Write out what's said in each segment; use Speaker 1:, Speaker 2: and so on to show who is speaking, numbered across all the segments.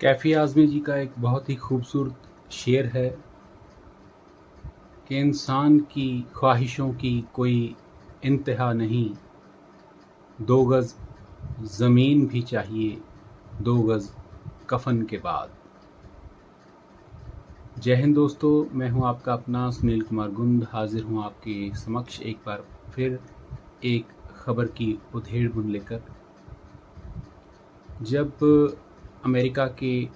Speaker 1: कैफ़ी आज़मी जी का एक बहुत ही खूबसूरत शेर है कि इंसान की ख्वाहिशों की कोई इंतहा नहीं, 2 गज़ ज़मीन भी चाहिए, 2 गज़ कफ़न के बाद। जय हिंद दोस्तों, मैं हूं आपका अपना सुनील कुमार गुंद, हाज़िर हूं आपके समक्ष एक बार फिर एक ख़बर की उधेड़-बुन लेकर। जब अमेरिका के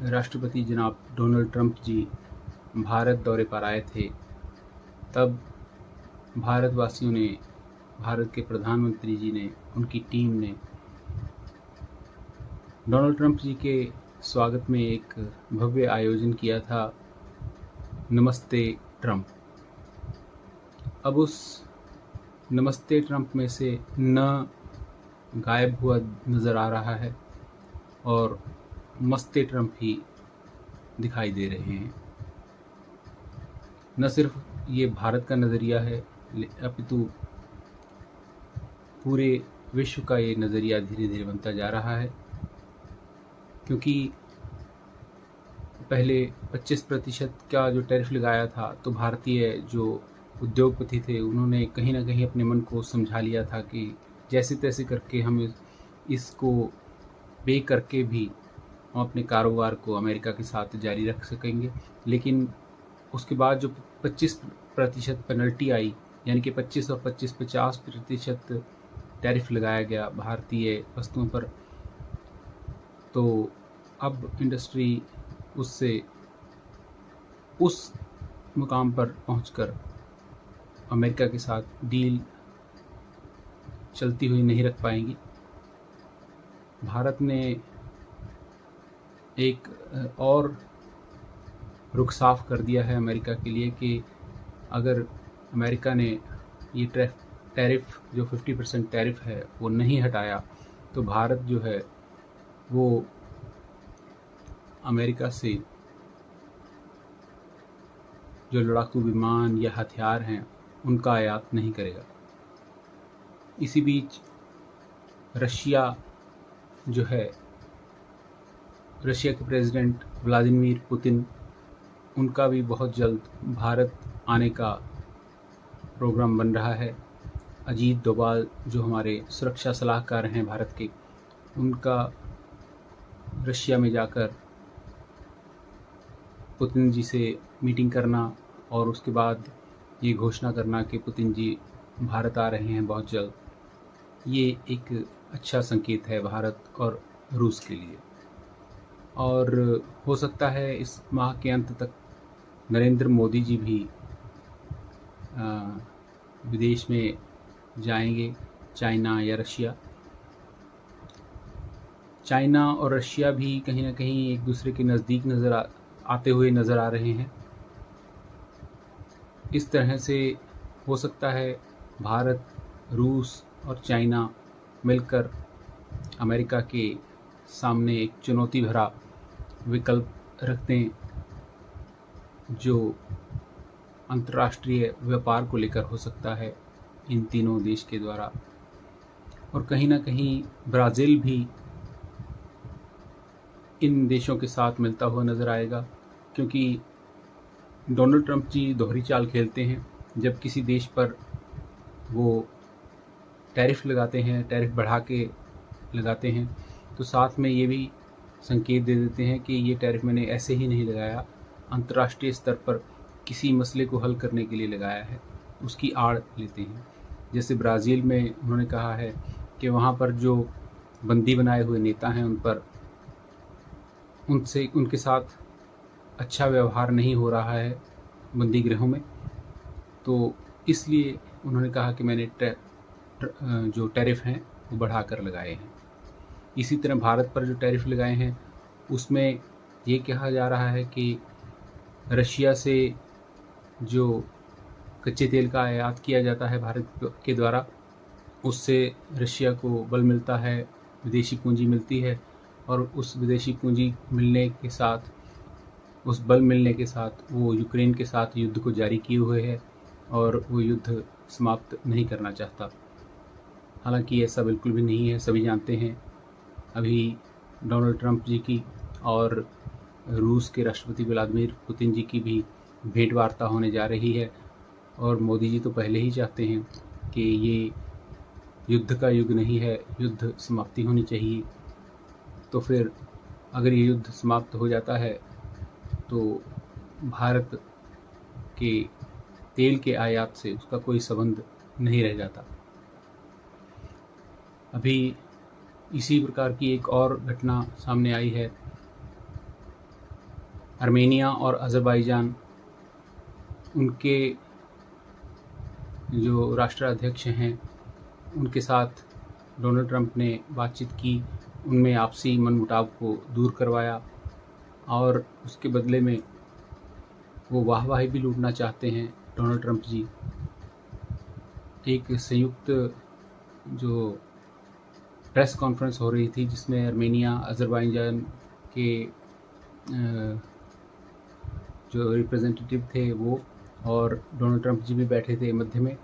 Speaker 1: राष्ट्रपति जनाब डोनाल्ड ट्रंप जी भारत दौरे पर आए थे, तब भारतवासियों ने, भारत के प्रधानमंत्री जी ने, उनकी टीम ने डोनाल्ड ट्रंप जी के स्वागत में एक भव्य आयोजन किया था, नमस्ते ट्रंप। अब उस नमस्ते ट्रंप में से न गायब हुआ नज़र आ रहा है और मस्ते ट्रंप ही दिखाई दे रहे हैं। न सिर्फ ये भारत का नज़रिया है, अपितु पूरे विश्व का ये नज़रिया धीरे धीरे बनता जा रहा है, क्योंकि पहले 25% का जो टैरिफ लगाया था, तो भारतीय जो उद्योगपति थे उन्होंने कहीं ना कहीं अपने मन को समझा लिया था कि जैसे तैसे करके हम इसको पे करके भी हम अपने कारोबार को अमेरिका के साथ जारी रख सकेंगे। लेकिन उसके बाद जो 25% पेनल्टी आई, यानी कि 25 और 25 50% टैरिफ लगाया गया भारतीय वस्तुओं पर, तो अब इंडस्ट्री उससे उस मुकाम पर पहुंचकर अमेरिका के साथ डील चलती हुई नहीं रख पाएंगी। भारत ने एक और रुख साफ कर दिया है अमेरिका के लिए कि अगर अमेरिका ने ये टैरिफ जो 50% टैरिफ है वो नहीं हटाया, तो भारत जो है वो अमेरिका से जो लड़ाकू विमान या हथियार हैं उनका आयात नहीं करेगा। इसी बीच रशिया जो है, रशिया के प्रेसिडेंट व्लादिमीर पुतिन, उनका भी बहुत जल्द भारत आने का प्रोग्राम बन रहा है। अजीत डोभाल जो हमारे सुरक्षा सलाहकार हैं भारत के, उनका रशिया में जाकर पुतिन जी से मीटिंग करना और उसके बाद ये घोषणा करना कि पुतिन जी भारत आ रहे हैं बहुत जल्द, ये एक अच्छा संकेत है भारत और रूस के लिए। और हो सकता है इस माह के अंत तक नरेंद्र मोदी जी भी विदेश में जाएंगे, चाइना या रशिया। चाइना और रशिया भी कहीं ना कहीं एक दूसरे के नज़दीक आते हुए नज़र आ रहे हैं। इस तरह से हो सकता है भारत, रूस और चाइना मिलकर अमेरिका के सामने एक चुनौती भरा विकल्प रखते हैं, जो अंतर्राष्ट्रीय व्यापार को लेकर हो सकता है इन तीनों देश के द्वारा। और कहीं ना कहीं ब्राज़ील भी इन देशों के साथ मिलता हुआ नज़र आएगा, क्योंकि डोनाल्ड ट्रंप जी दोहरी चाल खेलते हैं। जब किसी देश पर वो टैरिफ लगाते हैं, टैरिफ बढ़ा के लगाते हैं, तो साथ में ये भी संकेत दे देते हैं कि ये टैरिफ मैंने ऐसे ही नहीं लगाया, अंतर्राष्ट्रीय स्तर पर किसी मसले को हल करने के लिए लगाया है, उसकी आड़ लेते हैं। जैसे ब्राज़ील में उन्होंने कहा है कि वहाँ पर जो बंदी बनाए हुए नेता हैं उनके साथ अच्छा व्यवहार नहीं हो रहा है बंदी गृहों में, तो इसलिए उन्होंने कहा कि मैंने जो टैरिफ हैं वो बढ़ाकर लगाए हैं। इसी तरह भारत पर जो टैरिफ लगाए हैं उसमें ये कहा जा रहा है कि रशिया से जो कच्चे तेल का आयात किया जाता है भारत के द्वारा, उससे रशिया को बल मिलता है, विदेशी पूंजी मिलती है, और उस विदेशी पूंजी मिलने के साथ, उस बल मिलने के साथ वो यूक्रेन के साथ युद्ध को जारी किए हुए है और वो युद्ध समाप्त नहीं करना चाहता। हालांकि ऐसा बिल्कुल भी नहीं है, सभी जानते हैं। अभी डोनाल्ड ट्रंप जी की और रूस के राष्ट्रपति व्लादिमीर पुतिन जी की भी भेंट वार्ता होने जा रही है। और मोदी जी तो पहले ही चाहते हैं कि ये युद्ध का युग नहीं है, युद्ध समाप्ति होनी चाहिए। तो फिर अगर ये युद्ध समाप्त हो जाता है तो भारत के तेल के आयात से उसका कोई संबंध नहीं रह जाता। अभी इसी प्रकार की एक और घटना सामने आई है। आर्मेनिया और अज़रबैजान, उनके जो राष्ट्राध्यक्ष हैं उनके साथ डोनाल्ड ट्रंप ने बातचीत की, उनमें आपसी मनमुटाव को दूर करवाया और उसके बदले में वो वाहवाही भी लूटना चाहते हैं डोनाल्ड ट्रंप जी। एक संयुक्त जो प्रेस कॉन्फ्रेंस हो रही थी जिसमें आर्मेनिया, अज़रबैजान के जो रिप्रेजेंटेटिव थे वो और डोनाल्ड ट्रंप जी भी बैठे थे मध्य में।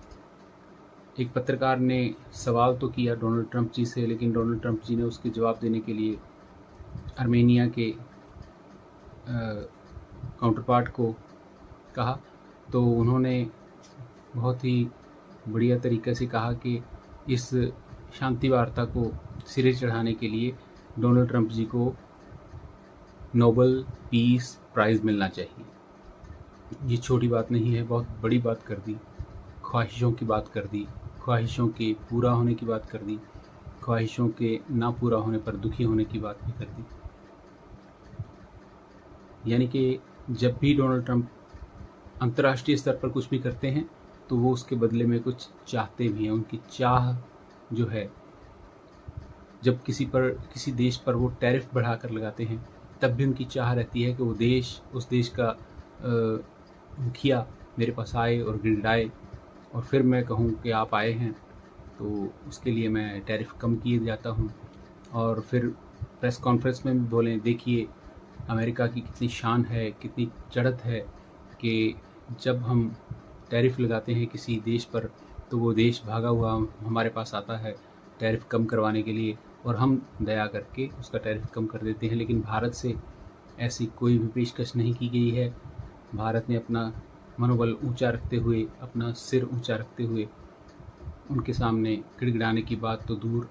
Speaker 1: एक पत्रकार ने सवाल तो किया डोनाल्ड ट्रंप जी से, लेकिन डोनाल्ड ट्रंप जी ने उसके जवाब देने के लिए आर्मेनिया के काउंटरपार्ट को कहा, तो उन्होंने बहुत ही बढ़िया तरीके से कहा कि इस शांति वार्ता को सिरे चढ़ाने के लिए डोनाल्ड ट्रंप जी को नोबेल पीस प्राइज़ मिलना चाहिए। ये छोटी बात नहीं है, बहुत बड़ी बात कर दी। ख्वाहिशों की बात कर दी, ख्वाहिशों के पूरा होने की बात कर दी, ख्वाहिशों के ना पूरा होने पर दुखी होने की बात भी कर दी। यानी कि जब भी डोनाल्ड ट्रंप अंतर्राष्ट्रीय स्तर पर कुछ भी करते हैं तो वो उसके बदले में कुछ चाहते भी हैं। उनकी चाह जो है, जब किसी देश पर वो टैरिफ बढ़ाकर लगाते हैं तब भी उनकी चाह रहती है कि वो देश, उस देश का मुखिया मेरे पास आए और गिड़गिड़ाए और फिर मैं कहूँ कि आप आए हैं तो उसके लिए मैं टैरिफ कम किए जाता हूँ। और फिर प्रेस कॉन्फ्रेंस में भी बोलें, देखिए अमेरिका की कितनी शान है, कितनी चढ़त है कि जब हम टैरिफ लगाते हैं किसी देश पर तो वो देश भागा हुआ हमारे पास आता है टैरिफ कम करवाने के लिए और हम दया करके उसका टैरिफ कम कर देते हैं। लेकिन भारत से ऐसी कोई भी पेशकश नहीं की गई है। भारत ने अपना मनोबल ऊंचा रखते हुए, अपना सिर ऊंचा रखते हुए उनके सामने गिड़गिड़ाने की बात तो दूर,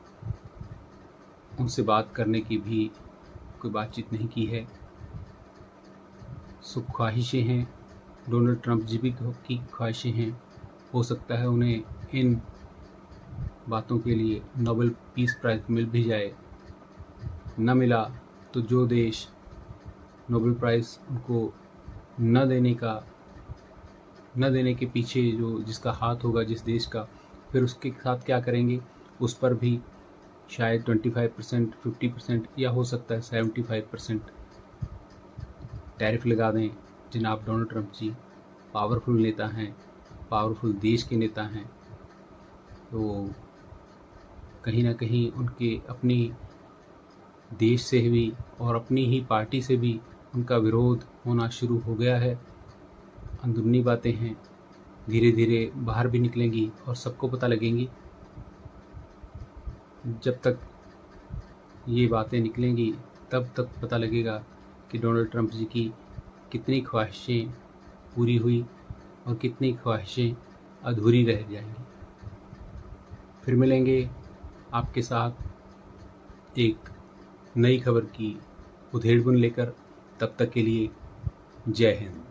Speaker 1: उनसे बात करने की भी कोई बातचीत नहीं की है। सो ख्वाहिशें हैं, डोनाल्ड ट्रंप जी भी की ख्वाहिशें हैं। हो सकता है उन्हें इन बातों के लिए नोबेल पीस प्राइज़ मिल भी जाए। न मिला तो जो देश नोबेल प्राइज़ उनको न देने के पीछे जिसका हाथ होगा, जिस देश का, फिर उसके साथ क्या करेंगे उस पर भी शायद 25%, 50% या हो सकता है 75% टैरिफ लगा दें। जनाब डोनाल्ड ट्रंप जी पावरफुल नेता हैं, पावरफुल देश के नेता हैं, तो कहीं ना कहीं उनके अपनी देश से भी और अपनी ही पार्टी से भी उनका विरोध होना शुरू हो गया है। अंदरूनी बातें हैं, धीरे धीरे बाहर भी निकलेंगी और सबको पता लगेंगी। जब तक ये बातें निकलेंगी तब तक पता लगेगा कि डोनाल्ड ट्रंप जी की कितनी ख्वाहिशें पूरी हुई और कितनी ख्वाहिशें अधूरी रह जाएंगी। फिर मिलेंगे आपके साथ एक नई खबर की उधेड़ बुन लेकर। तब तक के लिए जय हिंद।